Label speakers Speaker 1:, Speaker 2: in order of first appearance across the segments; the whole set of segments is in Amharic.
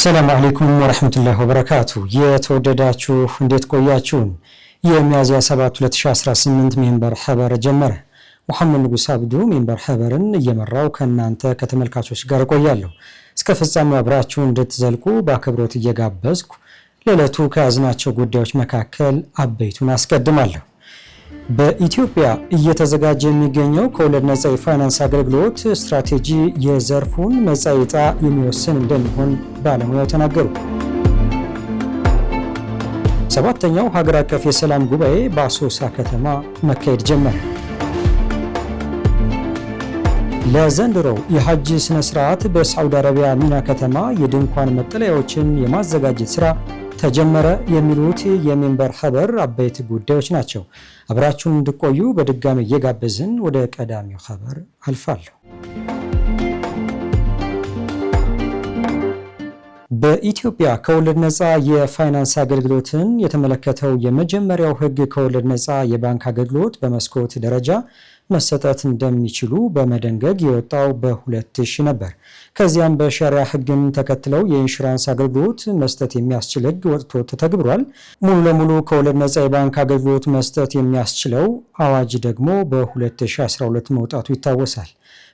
Speaker 1: ሰላም አለይኩም ወራህመቱላሂ ወበረካቱ። የተወደዳችሁ እንዴት ቆያችሁን? የሚያዝያ 7 2018 ሚንበር ሐበር ጀመረ። መሐመድ ንጉስ አብዱ ሚንበር ሐበርን እየመራው ከናንተ ከተመልካቾች ጋር ቆያለሁ። እስከ ፍጻሜው አብራችሁ እንድትዘልቁ በአክብሮት እየጋበዝኩ ለዕለቱ ከያዝናቸው ጉዳዮች መካከል አበይቱን አስቀድማለሁ። በኢትዮጵያ እየተዘጋጀ የሚገኘው ከወለድ ነፃ የፋይናንስ አገልግሎት ስትራቴጂ የዘርፉን መጻኢ ዕጣ የሚወስን እንደሚሆን ባለሙያው ተናገሩ። ሰባተኛው ሀገር አቀፍ የሰላም ጉባኤ በአሶሳ ከተማ መካሄድ ጀመረ። ለዘንድሮው የሐጅ ስነ ስርዓት በሳዑዲ አረቢያ ሚና ከተማ የድንኳን መጠለያዎችን የማዘጋጀት ስራ ተጀመረ። የሚሉት የሚንበር ሐበር አበይት ጉዳዮች ናቸው። አብራችሁን እንድቆዩ በድጋሚ እየጋበዝን ወደ ቀዳሚው ሐበር አልፋለሁ። በኢትዮጵያ ከወለድ ነፃ የፋይናንስ አገልግሎትን የተመለከተው የመጀመሪያው ሕግ ከወለድ ነፃ የባንክ አገልግሎት በመስኮት ደረጃ መሰጠት እንደሚችሉ በመደንገግ የወጣው በ2000 ነበር። ከዚያም በሸሪዓ ሕግን ተከትለው የኢንሹራንስ አገልግሎት መስጠት የሚያስችል ሕግ ወጥቶ ተተግብሯል። ሙሉ ለሙሉ ከወለድ ነፃ የባንክ አገልግሎት መስጠት የሚያስችለው አዋጅ ደግሞ በ2012 መውጣቱ ይታወሳል።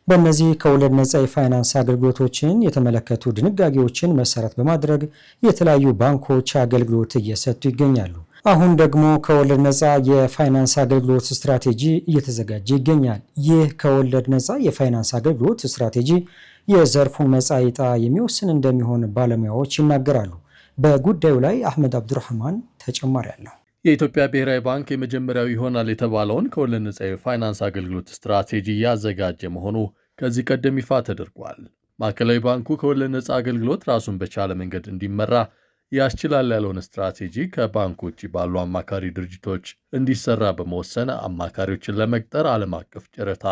Speaker 1: በእነዚህ ከወለድ ነፃ የፋይናንስ አገልግሎቶችን የተመለከቱ ድንጋጌዎችን መሰረት በማድረግ የተለያዩ ባንኮች አገልግሎት እየሰጡ ይገኛሉ። አሁን ደግሞ ከወለድ ነፃ የፋይናንስ አገልግሎት ስትራቴጂ እየተዘጋጀ ይገኛል። ይህ ከወለድ ነፃ የፋይናንስ አገልግሎት ስትራቴጂ የዘርፉን መጻኢ ዕጣ የሚወስን እንደሚሆን ባለሙያዎች ይናገራሉ። በጉዳዩ ላይ አህመድ አብዱራህማን ተጨማሪ አለው።
Speaker 2: የኢትዮጵያ ብሔራዊ ባንክ የመጀመሪያው ይሆናል የተባለውን ከወለድ ነፃ የፋይናንስ አገልግሎት ስትራቴጂ ያዘጋጀ መሆኑ ከዚህ ቀደም ይፋ ተደርጓል። ማዕከላዊ ባንኩ ከወለድ ነፃ አገልግሎት ራሱን በቻለ መንገድ እንዲመራ ያስችላል ያለውን ስትራቴጂ ከባንኩ ውጭ ባሉ አማካሪ ድርጅቶች እንዲሰራ በመወሰን አማካሪዎችን ለመቅጠር ዓለም አቀፍ ጨረታ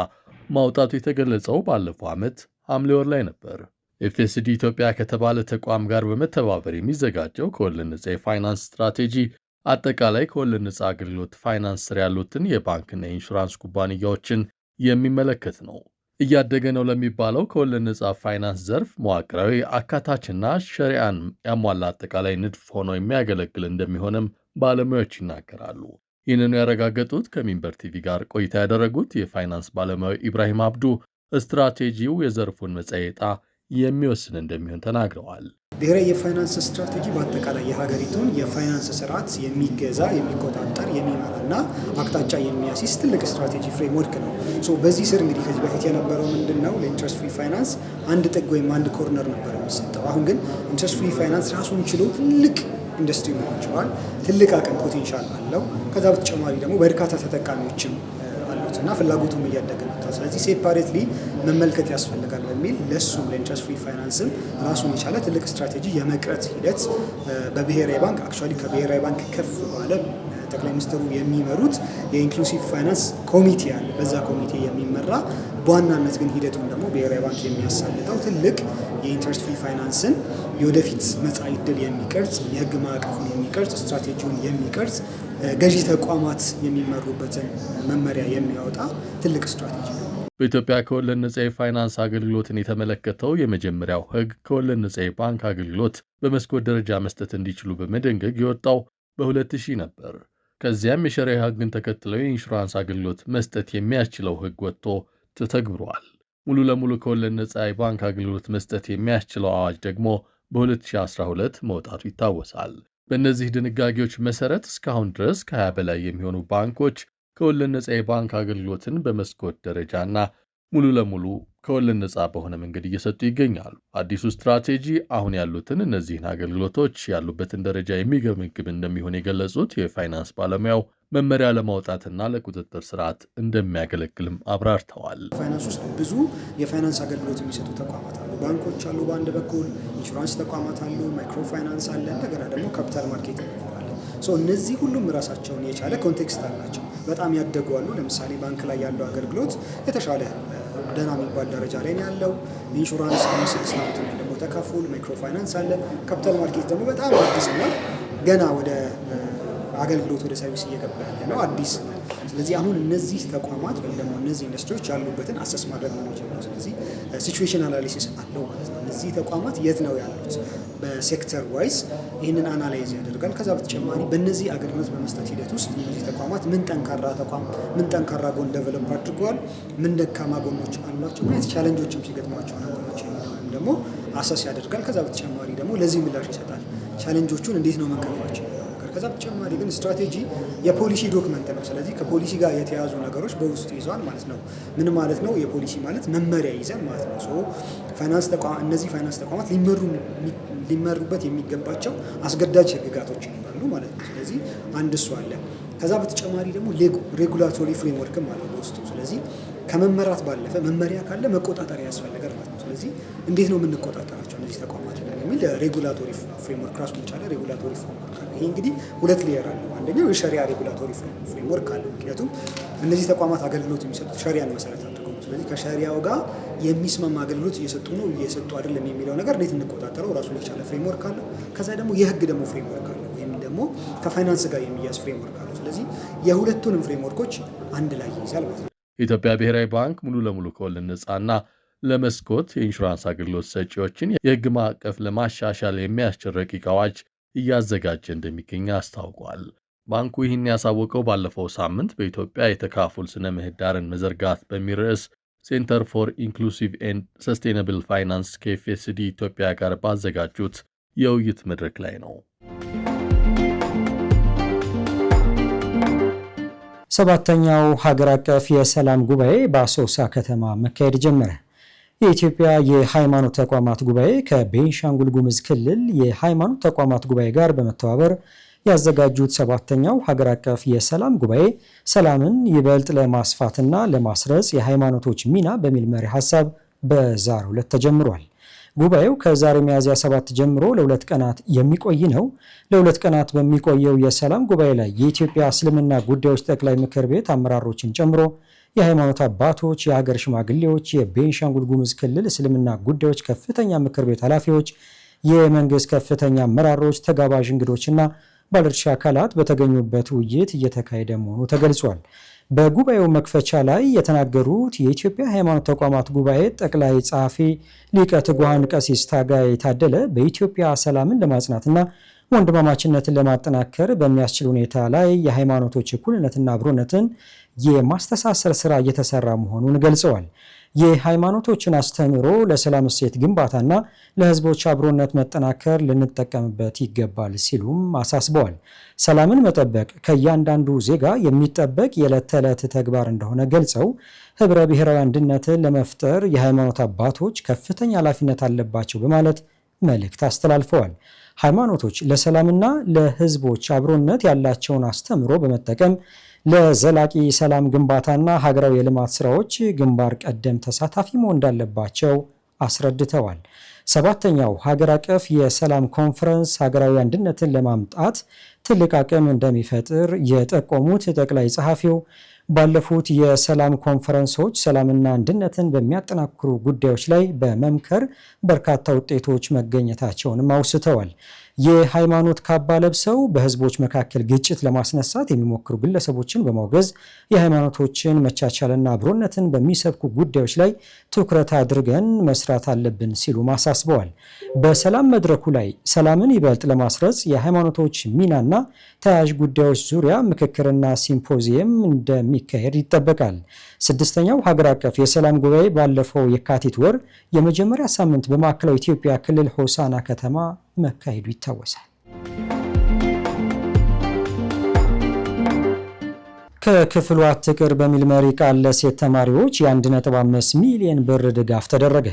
Speaker 2: ማውጣቱ የተገለጸው ባለፈው ዓመት ሐምሌ ወር ላይ ነበር። ኤፍኤስዲ ኢትዮጵያ ከተባለ ተቋም ጋር በመተባበር የሚዘጋጀው ከወለድ ነፃ የፋይናንስ ስትራቴጂ አጠቃላይ ከወለድ ነፃ አገልግሎት ፋይናንስ ስር ያሉትን የባንክና የኢንሹራንስ ኩባንያዎችን የሚመለከት ነው። እያደገ ነው ለሚባለው ከወለድ ነፃ ፋይናንስ ዘርፍ መዋቅራዊ አካታችና ሸሪዓን ያሟላ አጠቃላይ ንድፍ ሆኖ የሚያገለግል እንደሚሆንም ባለሙያዎች ይናገራሉ። ይህንኑ ያረጋገጡት ከሚንበር ቲቪ ጋር ቆይታ ያደረጉት የፋይናንስ ባለሙያው ኢብራሂም አብዱ ስትራቴጂው የዘርፉን መጻኢ ዕጣ የሚወስን እንደሚሆን ተናግረዋል።
Speaker 3: ብሔራዊ የፋይናንስ ስትራቴጂ በአጠቃላይ የሀገሪቱን የፋይናንስ ስርዓት የሚገዛ፣ የሚቆጣጠር፣ የሚመራና አቅጣጫ የሚያስይዝ ትልቅ ስትራቴጂ ፍሬምወርክ ነው። በዚህ ስር እንግዲህ ከዚህ በፊት የነበረው ምንድነው? ለኢንትረስት ፍሪ ፋይናንስ አንድ ጥግ ወይም አንድ ኮርነር ነበር የሚሰጠው። አሁን ግን ኢንትረስት ፍሪ ፋይናንስ ራሱን ችሎ ትልቅ ኢንዱስትሪ መሆን ችሏል። ትልቅ አቅም ፖቴንሻል አለው። ከዛ በተጨማሪ ደግሞ በርካታ ተጠቃሚዎችም እና ፍላጎቱም እያደገ ነው። ስለዚህ ሴፓሬትሊ መመልከት ያስፈልጋል በሚል ለሱም ለኢንትረስት ፍሪ ፋይናንስም ራሱን የቻለ ትልቅ ስትራቴጂ የመቅረጽ ሂደት በብሔራዊ ባንክ አክቹዋሊ ከብሔራዊ ባንክ ከፍ ባለ ጠቅላይ ሚኒስትሩ የሚመሩት የኢንክሉሲቭ ፋይናንስ ኮሚቴ አለ። በዛ ኮሚቴ የሚመራ በዋናነት ግን ሂደቱን ደግሞ ብሔራዊ ባንክ የሚያሳልጠው ትልቅ የኢንትረስት ፍሪ ፋይናንስን የወደፊት መጻኢ ዕድል የሚቀርጽ የህግ ማዕቀፉን የሚቀርጽ ስትራቴጂውን የሚቀርጽ ገዢ ተቋማት የሚመሩበትን መመሪያ የሚያወጣ ትልቅ ስትራቴጂ ነው።
Speaker 2: በኢትዮጵያ ከወለድ ነፃ የፋይናንስ አገልግሎትን የተመለከተው የመጀመሪያው ህግ ከወለድ ነፃ የባንክ አገልግሎት በመስኮት ደረጃ መስጠት እንዲችሉ በመደንገግ የወጣው በ2000 ነበር። ከዚያም የሸሪዓ ህግን ተከትለው የኢንሹራንስ አገልግሎት መስጠት የሚያስችለው ህግ ወጥቶ ተተግብሯል። ሙሉ ለሙሉ ከወለድ ነፃ የባንክ አገልግሎት መስጠት የሚያስችለው አዋጅ ደግሞ በ2012 መውጣቱ ይታወሳል። በእነዚህ ድንጋጌዎች መሰረት እስካሁን ድረስ ከ20 በላይ የሚሆኑ ባንኮች ከወለድ ነፃ የባንክ አገልግሎትን በመስኮት ደረጃና ሙሉ ለሙሉ ከወለድ ነፃ በሆነ መንገድ እየሰጡ ይገኛሉ። አዲሱ ስትራቴጂ አሁን ያሉትን እነዚህን አገልግሎቶች ያሉበትን ደረጃ የሚገመግም እንደሚሆን የገለጹት የፋይናንስ ባለሙያው መመሪያ ለማውጣትና ለቁጥጥር ስርዓት እንደሚያገለግልም አብራርተዋል።
Speaker 3: ፋይናንስ ውስጥ ብዙ የፋይናንስ አገልግሎት የሚሰጡ ተቋማት አሉ። ባንኮች አሉ፣ በአንድ በኩል ኢንሹራንስ ተቋማት አሉ፣ ማይክሮ ፋይናንስ አለ፣ እንደገና ደግሞ ካፒታል ማርኬት አለ። እነዚህ ሁሉም ራሳቸውን የቻለ ኮንቴክስት አላቸው። በጣም ያደጉ አሉ። ለምሳሌ ባንክ ላይ ያለው አገልግሎት የተሻለ ደህና የሚባል ደረጃ ላይ ነው ያለው። ኢንሹራንስ 5-6 ዓመት ደግሞ ተካፉል፣ ማይክሮ ፋይናንስ አለ። ካፒታል ማርኬት ደግሞ በጣም አዲስ እና ገና ወደ አገልግሎት ወደ ሰርቪስ እየገባ ያለ ነው፣ አዲስ ነው። ስለዚህ አሁን እነዚህ ተቋማት ወይም ደግሞ እነዚህ ኢንዱስትሪዎች ያሉበትን አሰስ ማድረግ ነው የሚጀምረው። ስለዚህ ሲቹዌሽን አናሊሲስ አለው ማለት ነው። እነዚህ ተቋማት የት ነው ያሉት በሴክተር ዋይዝ ይህንን አናላይዝ ያደርጋል። ከዛ በተጨማሪ በእነዚህ አገልግሎት በመስጠት ሂደት ውስጥ እነዚህ ተቋማት ምን ጠንካራ ጎን ዴቨሎፕ አድርገዋል፣ ምን ደካማ ጎኖች አሏቸው፣ ምን አይነት ቻሌንጆችም ሲገጥሟቸው ነበራቸው የሚለውንም ደግሞ አሰስ ያደርጋል። ከዛ በተጨማሪ ደግሞ ለዚህ ምላሽ ይሰጣል። ቻሌንጆቹን እንዴት ነው መንቀርፋቸው። ከዛ በተጨማሪ ግን ስትራቴጂ የፖሊሲ ዶክመንት ነው። ስለዚህ ከፖሊሲ ጋር የተያዙ ነገሮች በውስጡ ይዟል ማለት ነው። ምን ማለት ነው? የፖሊሲ ማለት መመሪያ ይዘን ማለት ነው። እነዚህ ፋይናንስ ተቋማት ሊመሩበት የሚገባቸው አስገዳጅ ህግጋቶች ይኖራሉ ማለት ነው። ስለዚህ አንድ እሱ አለ። ከዛ በተጨማሪ ደግሞ ሬጉላቶሪ ፍሬምወርክም አለው በውስጡ። ስለዚህ ከመመራት ባለፈ መመሪያ ካለ መቆጣጠሪያ ያስፈልጋል ማለት ነው። ስለዚህ እንዴት ነው የምንቆጣጠራቸው እነዚህ ተቋማት የሚል ሬጉላቶሪ ፍሬምወርክ ራሱን የቻለ ሬጉላቶሪ ፍሬምወርክ አለ። ይሄ እንግዲህ ሁለት ሌየር አለው። አንደኛው የሸሪያ ሬጉላቶሪ ፍሬምወርክ አለ። ምክንያቱም እነዚህ ተቋማት አገልግሎት የሚሰጡት ሸሪያን መሰረት አድርገው፣ ስለዚህ ከሸሪያው ጋር የሚስማማ አገልግሎት እየሰጡ ነው እየሰጡ አይደለም የሚለው ነገር እንዴት እንቆጣጠረው ራሱን የቻለ ፍሬምወርክ አለው። ከዛ ደግሞ የህግ ደግሞ ፍሬምወርክ አለው፣ ወይም ደግሞ ከፋይናንስ ጋር የሚያዝ ፍሬምወርክ አለው። ስለዚህ የሁለቱንም ፍሬምወርኮች አንድ ላይ ይይዛል ማለት ነው።
Speaker 2: የኢትዮጵያ ብሔራዊ ባንክ ሙሉ ለሙሉ ከወለድ ነፃና ለመስኮት የኢንሹራንስ አገልግሎት ሰጪዎችን የህግ ማዕቀፍ ለማሻሻል የሚያስችል ረቂቅ አዋጅ እያዘጋጀ እንደሚገኝ አስታውቋል። ባንኩ ይህን ያሳወቀው ባለፈው ሳምንት በኢትዮጵያ የተካፉል ስነ ምህዳርን መዘርጋት በሚል ርዕስ ሴንተር ፎር ኢንክሉሲቭ ኤንድ ሰስቴናብል ፋይናንስ ከኤፍኤስዲ ኢትዮጵያ ጋር ባዘጋጁት የውይይት መድረክ ላይ ነው።
Speaker 1: ሰባተኛው ሀገር አቀፍ የሰላም ጉባኤ በአሶሳ ከተማ መካሄድ ጀመረ። የኢትዮጵያ የሃይማኖት ተቋማት ጉባኤ ከቤንሻንጉል ጉሙዝ ክልል የሃይማኖት ተቋማት ጉባኤ ጋር በመተባበር ያዘጋጁት ሰባተኛው ሀገር አቀፍ የሰላም ጉባኤ ሰላምን ይበልጥ ለማስፋትና ለማስረጽ የሃይማኖቶች ሚና በሚል መሪ ሀሳብ በዛሬው ዕለት ተጀምሯል። ጉባኤው ከዛሬ ሚያዝያ 7 ጀምሮ ለ2 ቀናት የሚቆይ ነው። ለ2 ቀናት በሚቆየው የሰላም ጉባኤ ላይ የኢትዮጵያ እስልምና ጉዳዮች ጠቅላይ ምክር ቤት አመራሮችን ጨምሮ የሃይማኖት አባቶች፣ የሀገር ሽማግሌዎች፣ የቤንሻንጉል ጉሙዝ ክልል እስልምና ጉዳዮች ከፍተኛ ምክር ቤት ኃላፊዎች፣ የመንግስት ከፍተኛ አመራሮች፣ ተጋባዥ እንግዶችና ባለድርሻ አካላት በተገኙበት ውይይት እየተካሄደ መሆኑ ተገልጿል። በጉባኤው መክፈቻ ላይ የተናገሩት የኢትዮጵያ ሃይማኖት ተቋማት ጉባኤ ጠቅላይ ጸሐፊ ሊቀ ትጉሃን ቀሲስ ታጋይ ታደለ በኢትዮጵያ ሰላምን ለማጽናትና ወንድማማችነትን ለማጠናከር በሚያስችል ሁኔታ ላይ የሃይማኖቶች እኩልነትና አብሮነትን የማስተሳሰር ስራ እየተሰራ መሆኑን ገልጸዋል። የሃይማኖቶችን አስተምህሮ ለሰላም እሴት ግንባታና ለህዝቦች አብሮነት መጠናከር ልንጠቀምበት ይገባል ሲሉም አሳስበዋል። ሰላምን መጠበቅ ከእያንዳንዱ ዜጋ የሚጠበቅ የዕለት ተዕለት ተግባር እንደሆነ ገልጸው ህብረ ብሔራዊ አንድነትን ለመፍጠር የሃይማኖት አባቶች ከፍተኛ ኃላፊነት አለባቸው በማለት መልእክት አስተላልፈዋል። ሃይማኖቶች ለሰላምና ለህዝቦች አብሮነት ያላቸውን አስተምህሮ በመጠቀም ለዘላቂ ሰላም ግንባታና ሀገራዊ የልማት ስራዎች ግንባር ቀደም ተሳታፊ መሆን እንዳለባቸው አስረድተዋል። ሰባተኛው ሀገር አቀፍ የሰላም ኮንፈረንስ ሀገራዊ አንድነትን ለማምጣት ትልቅ አቅም እንደሚፈጥር የጠቆሙት ጠቅላይ ጸሐፊው ባለፉት የሰላም ኮንፈረንሶች ሰላምና አንድነትን በሚያጠናክሩ ጉዳዮች ላይ በመምከር በርካታ ውጤቶች መገኘታቸውንም አውስተዋል። የሃይማኖት ካባ ለብሰው በህዝቦች መካከል ግጭት ለማስነሳት የሚሞክሩ ግለሰቦችን በማውገዝ የሃይማኖቶችን መቻቻልና አብሮነትን በሚሰብኩ ጉዳዮች ላይ ትኩረት አድርገን መስራት አለብን ሲሉ አሳስበዋል። በሰላም መድረኩ ላይ ሰላምን ይበልጥ ለማስረጽ የሃይማኖቶች ሚናና ተያያዥ ጉዳዮች ዙሪያ ምክክርና ሲምፖዚየም እንደሚካሄድ ይጠበቃል። ስድስተኛው ሀገር አቀፍ የሰላም ጉባኤ ባለፈው የካቲት ወር የመጀመሪያ ሳምንት በማዕከላዊ ኢትዮጵያ ክልል ሆሳና ከተማ መካሄዱ ይታወሳል። ከክፍሉ አትቅር በሚል መሪ ቃል ለሴት ተማሪዎች የ1.5 ሚሊዮን ብር ድጋፍ ተደረገ።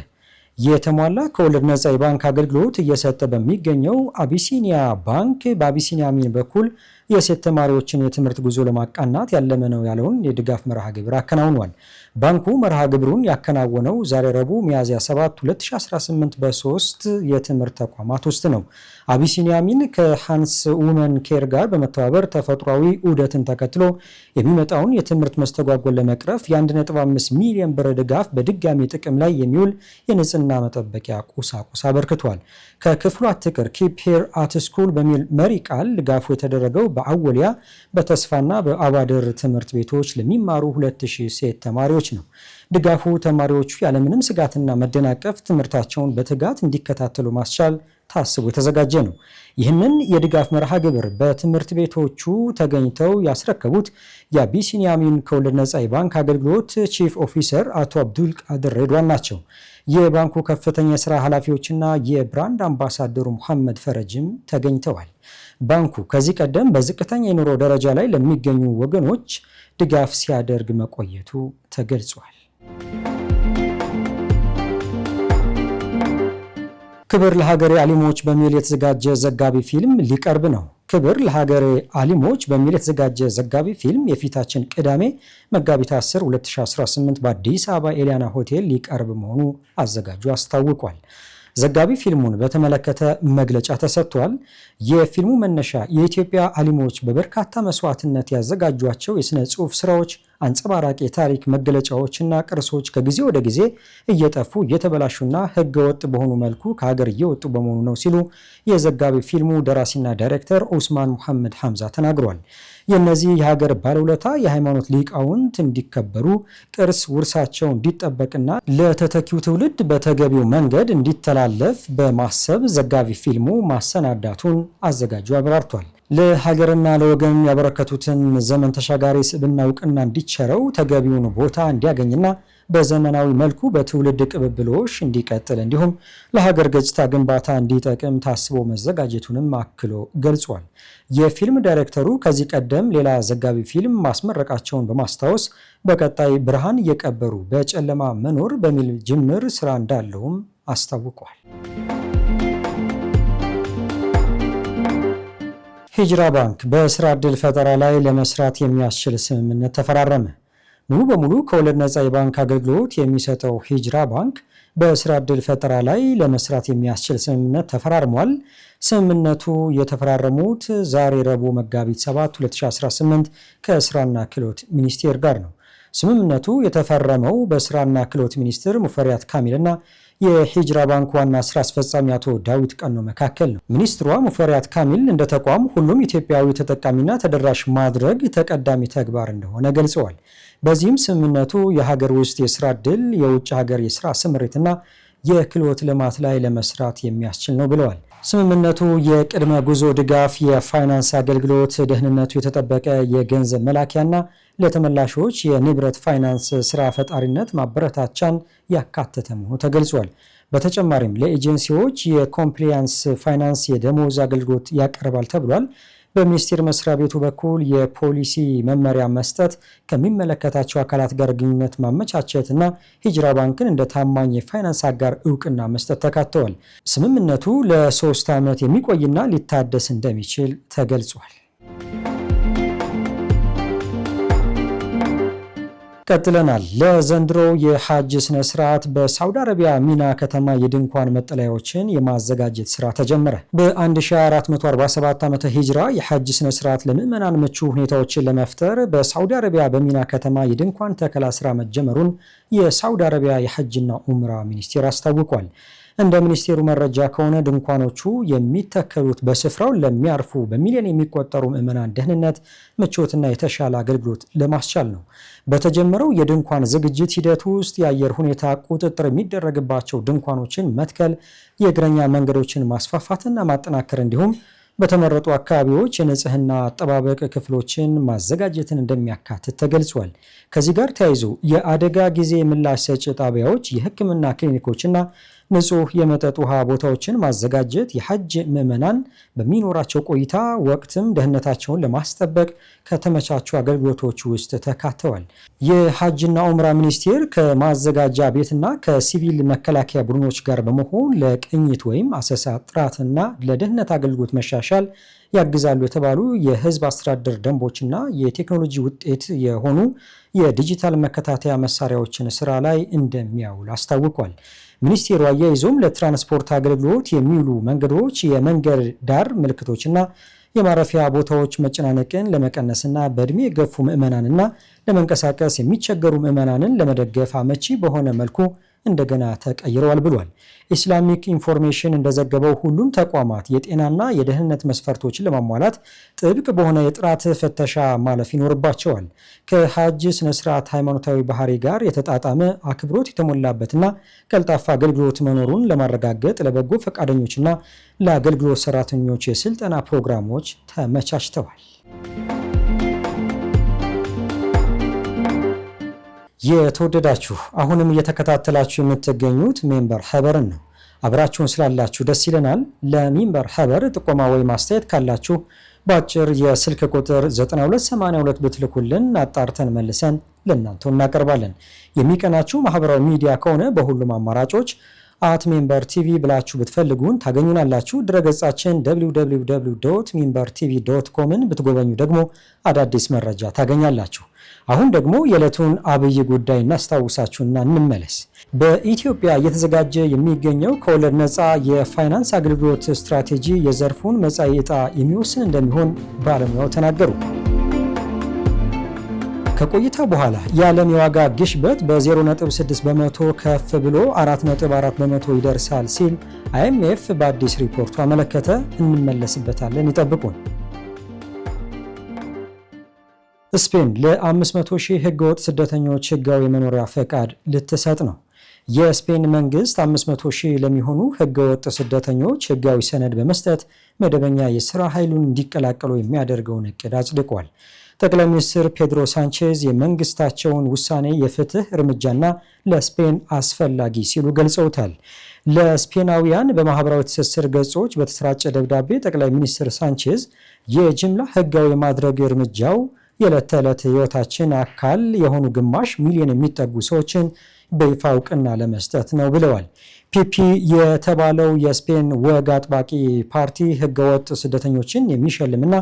Speaker 1: የተሟላ ከወለድ ነፃ የባንክ አገልግሎት እየሰጠ በሚገኘው አቢሲኒያ ባንክ በአቢሲኒያ አሚን በኩል የሴት ተማሪዎችን የትምህርት ጉዞ ለማቃናት ያለመ ነው ያለውን የድጋፍ መርሃ ግብር አከናውኗል። ባንኩ መርሃ ግብሩን ያከናወነው ዛሬ ረቡዕ ሚያዝያ 7 2018 በ3 የትምህርት ተቋማት ውስጥ ነው። አቢሲኒያ አሚን ከሃንስ ውመን ኬር ጋር በመተባበር ተፈጥሯዊ ዑደትን ተከትሎ የሚመጣውን የትምህርት መስተጓጎል ለመቅረፍ የ1.5 ሚሊዮን ብር ድጋፍ በድጋሚ ጥቅም ላይ የሚውል የንጽህና መጠበቂያ ቁሳቁስ አበርክቷል። ከክፍሉ አትቅር ኪፕ ሄር አት ስኩል በሚል መሪ ቃል ድጋፉ የተደረገው በአወሊያ በተስፋና በአባድር ትምህርት ቤቶች ለሚማሩ 2000 ሴት ተማሪዎች ነው። ድጋፉ ተማሪዎቹ ያለምንም ስጋትና መደናቀፍ ትምህርታቸውን በትጋት እንዲከታተሉ ማስቻል ታስቦ የተዘጋጀ ነው። ይህንን የድጋፍ መርሃ ግብር በትምህርት ቤቶቹ ተገኝተው ያስረከቡት የአቢሲኒያሚን ከወለድ ነፃ የባንክ አገልግሎት ቺፍ ኦፊሰር አቶ አብዱል ቃድር ሬድዋን ናቸው። የባንኩ ከፍተኛ የስራ ኃላፊዎችና የብራንድ አምባሳደሩ መሐመድ ፈረጅም ተገኝተዋል። ባንኩ ከዚህ ቀደም በዝቅተኛ የኑሮ ደረጃ ላይ ለሚገኙ ወገኖች ድጋፍ ሲያደርግ መቆየቱ ተገልጿል። ክብር ለሀገሬ አሊሞች በሚል የተዘጋጀ ዘጋቢ ፊልም ሊቀርብ ነው። ክብር ለሀገሬ አሊሞች በሚል የተዘጋጀ ዘጋቢ ፊልም የፊታችን ቅዳሜ መጋቢት 10 2018 በአዲስ አበባ ኤሊያና ሆቴል ሊቀርብ መሆኑ አዘጋጁ አስታውቋል። ዘጋቢ ፊልሙን በተመለከተ መግለጫ ተሰጥቷል። የፊልሙ መነሻ የኢትዮጵያ አሊሞች በበርካታ መስዋዕትነት ያዘጋጇቸው የሥነ ጽሑፍ ስራዎች አንጸባራቂ የታሪክ መገለጫዎችና ቅርሶች ከጊዜ ወደ ጊዜ እየጠፉ እየተበላሹና ሕገወጥ በሆኑ መልኩ ከሀገር እየወጡ በመሆኑ ነው ሲሉ የዘጋቢ ፊልሙ ደራሲና ዳይሬክተር ኡስማን ሙሐመድ ሐምዛ ተናግሯል። የእነዚህ የሀገር ባለውለታ የሃይማኖት ሊቃውንት እንዲከበሩ፣ ቅርስ ውርሳቸው እንዲጠበቅና ለተተኪው ትውልድ በተገቢው መንገድ እንዲተላለፍ በማሰብ ዘጋቢ ፊልሙ ማሰናዳቱን አዘጋጁ አብራርቷል። ለሀገርና ለወገን ያበረከቱትን ዘመን ተሻጋሪ ስብዕና እውቅና እንዲቸረው ተገቢውን ቦታ እንዲያገኝና በዘመናዊ መልኩ በትውልድ ቅብብሎሽ እንዲቀጥል እንዲሁም ለሀገር ገጽታ ግንባታ እንዲጠቅም ታስቦ መዘጋጀቱንም አክሎ ገልጿል። የፊልም ዳይሬክተሩ ከዚህ ቀደም ሌላ ዘጋቢ ፊልም ማስመረቃቸውን በማስታወስ በቀጣይ ብርሃን እየቀበሩ በጨለማ መኖር በሚል ጅምር ስራ እንዳለውም አስታውቋል። ሂጅራ ባንክ በስራ ዕድል ፈጠራ ላይ ለመስራት የሚያስችል ስምምነት ተፈራረመ። ሙሉ በሙሉ ከወለድ ነፃ የባንክ አገልግሎት የሚሰጠው ሂጅራ ባንክ በስራ ዕድል ፈጠራ ላይ ለመስራት የሚያስችል ስምምነት ተፈራርሟል። ስምምነቱ የተፈራረሙት ዛሬ ረቡዕ መጋቢት 7 2018 ከስራና ክህሎት ሚኒስቴር ጋር ነው። ስምምነቱ የተፈረመው በስራና ክህሎት ሚኒስትር ሙፈሪያት ካሚልና የሂጅራ ባንክ ዋና ስራ አስፈጻሚ አቶ ዳዊት ቀኖ መካከል ነው። ሚኒስትሯ ሙፈሪያት ካሚል እንደ ተቋም ሁሉም ኢትዮጵያዊ ተጠቃሚና ተደራሽ ማድረግ ተቀዳሚ ተግባር እንደሆነ ገልጸዋል። በዚህም ስምምነቱ የሀገር ውስጥ የስራ ዕድል፣ የውጭ ሀገር የስራ ስምሪትና የክህሎት ልማት ላይ ለመስራት የሚያስችል ነው ብለዋል። ስምምነቱ የቅድመ ጉዞ ድጋፍ፣ የፋይናንስ አገልግሎት፣ ደህንነቱ የተጠበቀ የገንዘብ መላኪያና ለተመላሾች የንብረት ፋይናንስ ስራ ፈጣሪነት ማበረታቻን ያካተተ መሆኑ ተገልጿል። በተጨማሪም ለኤጀንሲዎች የኮምፕሊያንስ ፋይናንስ የደሞዝ አገልግሎት ያቀርባል ተብሏል። በሚኒስቴር መስሪያ ቤቱ በኩል የፖሊሲ መመሪያ መስጠት፣ ከሚመለከታቸው አካላት ጋር ግንኙነት ማመቻቸት እና ሂጅራ ባንክን እንደ ታማኝ የፋይናንስ አጋር እውቅና መስጠት ተካተዋል። ስምምነቱ ለ3 ዓመት የሚቆይና ሊታደስ እንደሚችል ተገልጿል። ቀጥለናል። ለዘንድሮ የሐጅ ስነ ስርዓት በሳውዲ አረቢያ ሚና ከተማ የድንኳን መጠለያዎችን የማዘጋጀት ስራ ተጀመረ። በ1447 ዓመተ ሂጅራ የሐጅ ስነ ስርዓት ለምዕመናን ምቹ ሁኔታዎችን ለመፍጠር በሳውዲ አረቢያ በሚና ከተማ የድንኳን ተከላ ስራ መጀመሩን የሳውዲ አረቢያ የሐጅና ኡምራ ሚኒስቴር አስታውቋል። እንደ ሚኒስቴሩ መረጃ ከሆነ ድንኳኖቹ የሚተከሉት በስፍራው ለሚያርፉ በሚሊዮን የሚቆጠሩ ምዕመናን ደህንነት፣ ምቾትና የተሻለ አገልግሎት ለማስቻል ነው። በተጀመረው የድንኳን ዝግጅት ሂደት ውስጥ የአየር ሁኔታ ቁጥጥር የሚደረግባቸው ድንኳኖችን መትከል፣ የእግረኛ መንገዶችን ማስፋፋትና ማጠናከር እንዲሁም በተመረጡ አካባቢዎች የንጽህና አጠባበቅ ክፍሎችን ማዘጋጀትን እንደሚያካትት ተገልጿል። ከዚህ ጋር ተያይዞ የአደጋ ጊዜ ምላሽ ሰጪ ጣቢያዎች፣ የሕክምና ክሊኒኮችና ንጹህ የመጠጥ ውሃ ቦታዎችን ማዘጋጀት የሐጅ ምዕመናን በሚኖራቸው ቆይታ ወቅትም ደህንነታቸውን ለማስጠበቅ ከተመቻቹ አገልግሎቶች ውስጥ ተካተዋል። የሐጅና ኡምራ ሚኒስቴር ከማዘጋጃ ቤትና ከሲቪል መከላከያ ቡድኖች ጋር በመሆን ለቅኝት ወይም አሰሳ ጥራትና ለደህንነት አገልግሎት መሻሻል ያግዛሉ የተባሉ የህዝብ አስተዳደር ደንቦችና የቴክኖሎጂ ውጤት የሆኑ የዲጂታል መከታተያ መሳሪያዎችን ስራ ላይ እንደሚያውል አስታውቋል። ሚኒስቴሩ አያይዞም ለትራንስፖርት አገልግሎት የሚውሉ መንገዶች፣ የመንገድ ዳር ምልክቶችና የማረፊያ ቦታዎች መጨናነቅን ለመቀነስና በእድሜ የገፉ ምዕመናንና ለመንቀሳቀስ የሚቸገሩ ምዕመናንን ለመደገፍ አመቺ በሆነ መልኩ እንደገና ተቀይረዋል ብሏል። ኢስላሚክ ኢንፎርሜሽን እንደዘገበው ሁሉም ተቋማት የጤናና የደህንነት መስፈርቶችን ለማሟላት ጥብቅ በሆነ የጥራት ፍተሻ ማለፍ ይኖርባቸዋል። ከሐጅ ስነስርዓት ሃይማኖታዊ ባህሪ ጋር የተጣጣመ አክብሮት የተሞላበትና ቀልጣፋ አገልግሎት መኖሩን ለማረጋገጥ ለበጎ ፈቃደኞችና ለአገልግሎት ሰራተኞች የስልጠና ፕሮግራሞች ተመቻችተዋል። የተወደዳችሁ አሁንም እየተከታተላችሁ የምትገኙት ሚንበር ኸበርን ነው። አብራችሁን ስላላችሁ ደስ ይለናል። ለሚንበር ኸበር ጥቆማ ወይም አስተያየት ካላችሁ በአጭር የስልክ ቁጥር 9282 ብትልኩልን አጣርተን መልሰን ለእናንተ እናቀርባለን። የሚቀናችሁ ማህበራዊ ሚዲያ ከሆነ በሁሉም አማራጮች @ሚንበር ቲቪ ብላችሁ ብትፈልጉን ታገኙናላችሁ። ድረገጻችን www.minbertv.comን ብትጎበኙ ደግሞ አዳዲስ መረጃ ታገኛላችሁ። አሁን ደግሞ የዕለቱን አብይ ጉዳይ እናስታውሳችሁና እንመለስ። በኢትዮጵያ እየተዘጋጀ የሚገኘው ከወለድ ነፃ የፋይናንስ አገልግሎት ስትራቴጂ የዘርፉን መጻኢ ዕጣ የሚወስን እንደሚሆን ባለሙያው ተናገሩ። ከቆይታ በኋላ የዓለም የዋጋ ግሽበት በ0.6 በመቶ ከፍ ብሎ 4.4 በመቶ ይደርሳል ሲል IMF በአዲስ ሪፖርቱ አመለከተ። እንመለስበታለን፣ ይጠብቁን። ስፔን ለ500 ሺህ ህገወጥ ስደተኞች ህጋዊ የመኖሪያ ፈቃድ ልትሰጥ ነው። የስፔን መንግስት 500 ሺህ ለሚሆኑ ህገወጥ ስደተኞች ህጋዊ ሰነድ በመስጠት መደበኛ የሥራ ኃይሉን እንዲቀላቀሉ የሚያደርገውን እቅድ አጽድቋል። ጠቅላይ ሚኒስትር ፔድሮ ሳንቼዝ የመንግስታቸውን ውሳኔ የፍትህ እርምጃና ለስፔን አስፈላጊ ሲሉ ገልጸውታል። ለስፔናውያን በማህበራዊ ትስስር ገጾች በተሰራጨ ደብዳቤ ጠቅላይ ሚኒስትር ሳንቼዝ የጅምላ ህጋዊ የማድረግ እርምጃው የዕለት ተዕለት ህይወታችን አካል የሆኑ ግማሽ ሚሊዮን የሚጠጉ ሰዎችን በይፋ እውቅና ለመስጠት ነው ብለዋል። ፒፒ የተባለው የስፔን ወግ አጥባቂ ፓርቲ ህገወጥ ስደተኞችን የሚሸልምና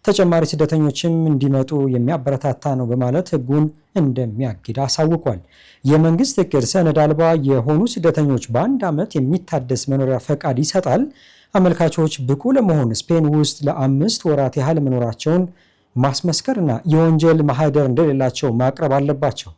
Speaker 1: ተጨማሪ ስደተኞችም እንዲመጡ የሚያበረታታ ነው በማለት ህጉን እንደሚያግድ አሳውቋል። የመንግስት እቅድ ሰነድ አልባ የሆኑ ስደተኞች በአንድ ዓመት የሚታደስ መኖሪያ ፈቃድ ይሰጣል። አመልካቾች ብቁ ለመሆን ስፔን ውስጥ ለ5 ወራት ያህል መኖራቸውን ማስመስከርና የወንጀል ማህደር እንደሌላቸው ማቅረብ አለባቸው።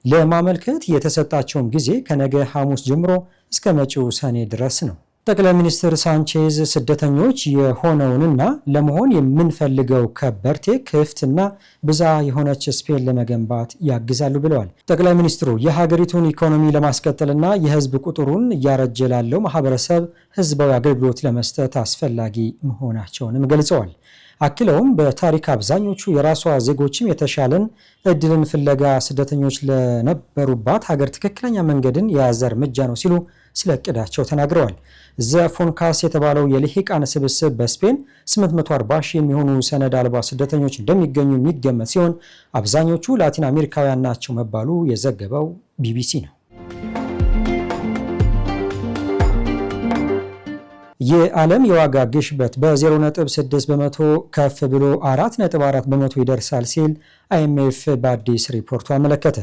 Speaker 1: ለማመልከት የተሰጣቸውም ጊዜ ከነገ ሐሙስ ጀምሮ እስከ መጪው ሰኔ ድረስ ነው። ጠቅላይ ሚኒስትር ሳንቼዝ ስደተኞች የሆነውንና ለመሆን የምንፈልገው ከበርቴ ክፍትና ብዛ የሆነች ስፔን ለመገንባት ያግዛሉ ብለዋል። ጠቅላይ ሚኒስትሩ የሀገሪቱን ኢኮኖሚ ለማስቀጠልና የህዝብ ቁጥሩን እያረጀ ላለው ማህበረሰብ ህዝባዊ አገልግሎት ለመስጠት አስፈላጊ መሆናቸውንም ገልጸዋል። አክለውም በታሪክ አብዛኞቹ የራሷ ዜጎችም የተሻለን እድልን ፍለጋ ስደተኞች ለነበሩባት ሀገር ትክክለኛ መንገድን የያዘ እርምጃ ነው ሲሉ ስለ እቅዳቸው ተናግረዋል። ዘፎንካስ የተባለው የልሂቃን ስብስብ በስፔን 840 ሺህ የሚሆኑ ሰነድ አልባ ስደተኞች እንደሚገኙ የሚገመት ሲሆን አብዛኞቹ ላቲን አሜሪካውያን ናቸው መባሉ የዘገበው ቢቢሲ ነው። የዓለም የዋጋ ግሽበት በ0.6 በመቶ ከፍ ብሎ 4.4 በመቶ ይደርሳል ሲል IMF በአዲስ ሪፖርቱ አመለከተ።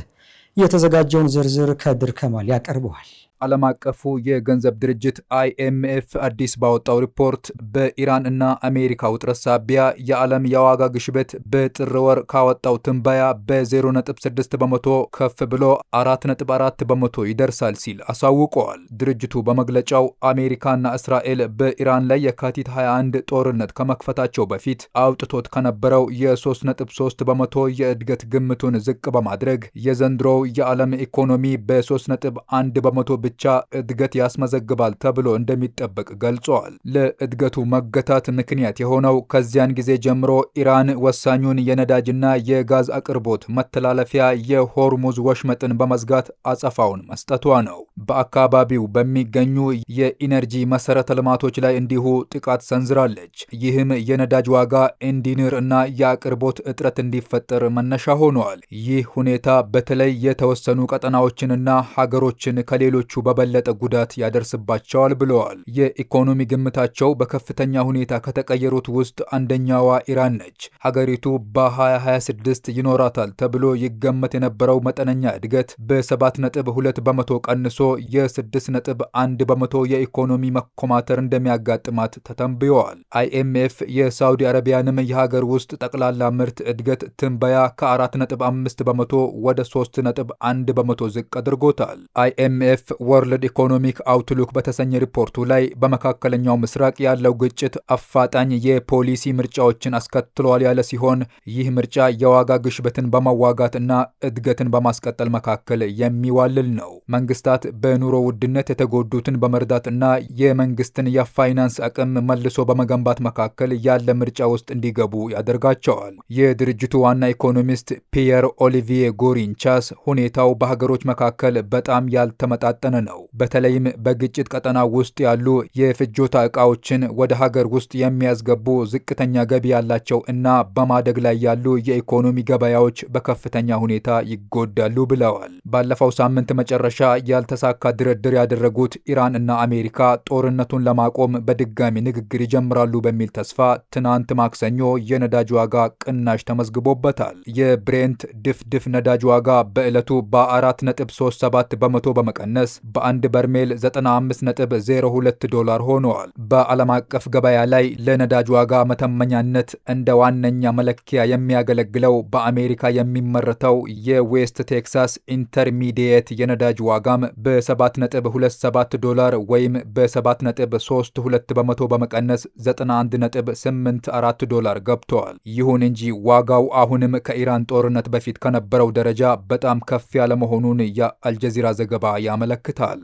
Speaker 1: የተዘጋጀውን ዝርዝር ከድር ከማል ያቀርበዋል።
Speaker 4: ዓለም አቀፉ የገንዘብ ድርጅት IMF አዲስ ባወጣው ሪፖርት በኢራን እና አሜሪካ ውጥረት ሳቢያ የዓለም የዋጋ ግሽበት በጥር ወር ካወጣው ትንበያ በ0.6 በመቶ ከፍ ብሎ 4.4 በመቶ ይደርሳል ሲል አሳውቀዋል። ድርጅቱ በመግለጫው አሜሪካና እስራኤል በኢራን ላይ የካቲት 21 ጦርነት ከመክፈታቸው በፊት አውጥቶት ከነበረው የ3.3 በመቶ የእድገት ግምቱን ዝቅ በማድረግ የዘንድሮው የዓለም ኢኮኖሚ በ3.1 በመቶ ብቻ እድገት ያስመዘግባል ተብሎ እንደሚጠበቅ ገልጿል። ለእድገቱ መገታት ምክንያት የሆነው ከዚያን ጊዜ ጀምሮ ኢራን ወሳኙን የነዳጅና የጋዝ አቅርቦት መተላለፊያ የሆርሙዝ ወሽመጥን በመዝጋት አጸፋውን መስጠቷ ነው። በአካባቢው በሚገኙ የኢነርጂ መሰረተ ልማቶች ላይ እንዲሁ ጥቃት ሰንዝራለች። ይህም የነዳጅ ዋጋ እንዲንር እና የአቅርቦት እጥረት እንዲፈጠር መነሻ ሆኗል። ይህ ሁኔታ በተለይ የተወሰኑ ቀጠናዎችንና ሀገሮችን ከሌሎቹ በበለጠ ጉዳት ያደርስባቸዋል ብለዋል። የኢኮኖሚ ግምታቸው በከፍተኛ ሁኔታ ከተቀየሩት ውስጥ አንደኛዋ ኢራን ነች። ሀገሪቱ በ2026 ይኖራታል ተብሎ ይገመት የነበረው መጠነኛ እድገት በ7.2 በመቶ ቀንሶ የ6.1 በመቶ የኢኮኖሚ መኮማተር እንደሚያጋጥማት ተተንብየዋል። IMF የሳውዲ አረቢያንም የሀገር ውስጥ ጠቅላላ ምርት እድገት ትንበያ ከ4.5 በመቶ ወደ 3.1 በመቶ ዝቅ አድርጎታል። IMF ወርልድ ኢኮኖሚክ አውትሉክ በተሰኘ ሪፖርቱ ላይ በመካከለኛው ምስራቅ ያለው ግጭት አፋጣኝ የፖሊሲ ምርጫዎችን አስከትሏል ያለ ሲሆን ይህ ምርጫ የዋጋ ግሽበትን በመዋጋት እና እድገትን በማስቀጠል መካከል የሚዋልል ነው። መንግስታት በኑሮ ውድነት የተጎዱትን በመርዳት እና የመንግስትን የፋይናንስ አቅም መልሶ በመገንባት መካከል ያለ ምርጫ ውስጥ እንዲገቡ ያደርጋቸዋል። የድርጅቱ ዋና ኢኮኖሚስት ፒየር ኦሊቪዬ ጎሪንቻስ ሁኔታው በሀገሮች መካከል በጣም ያልተመጣጠነ ነው። በተለይም በግጭት ቀጠና ውስጥ ያሉ የፍጆታ ዕቃዎችን ወደ ሀገር ውስጥ የሚያስገቡ ዝቅተኛ ገቢ ያላቸው እና በማደግ ላይ ያሉ የኢኮኖሚ ገበያዎች በከፍተኛ ሁኔታ ይጎዳሉ ብለዋል። ባለፈው ሳምንት መጨረሻ ያልተሳካ ድርድር ያደረጉት ኢራን እና አሜሪካ ጦርነቱን ለማቆም በድጋሚ ንግግር ይጀምራሉ በሚል ተስፋ ትናንት ማክሰኞ የነዳጅ ዋጋ ቅናሽ ተመዝግቦበታል። የብሬንት ድፍድፍ ነዳጅ ዋጋ በዕለቱ በ4.37 በመቶ በመቀነስ በአንድ በርሜል 95.02 ዶላር ሆነዋል። በዓለም አቀፍ ገበያ ላይ ለነዳጅ ዋጋ መተመኛነት እንደ ዋነኛ መለኪያ የሚያገለግለው በአሜሪካ የሚመረተው የዌስት ቴክሳስ ኢንተርሚዲየት የነዳጅ ዋጋም በ7.27 ዶላር ወይም በ7.32 በመቶ በመቀነስ 91.84 ዶላር ገብተዋል። ይሁን እንጂ ዋጋው አሁንም ከኢራን ጦርነት በፊት ከነበረው ደረጃ በጣም ከፍ ያለ መሆኑን የአልጀዚራ ዘገባ ያመለክታል።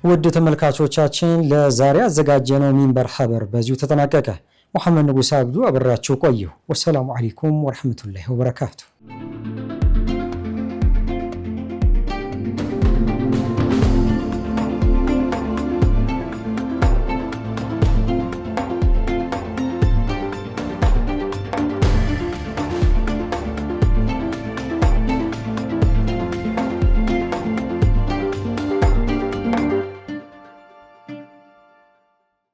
Speaker 1: ውድ ተመልካቾቻችን ለዛሬ አዘጋጀነው ሚንበር ኸበር በዚሁ ተጠናቀቀ። ሙሐመድ ንጉስ አብዱ አብራችሁ ቆየሁ። ወሰላሙ አለይኩም ወራህመቱላሂ ወበረካቱ።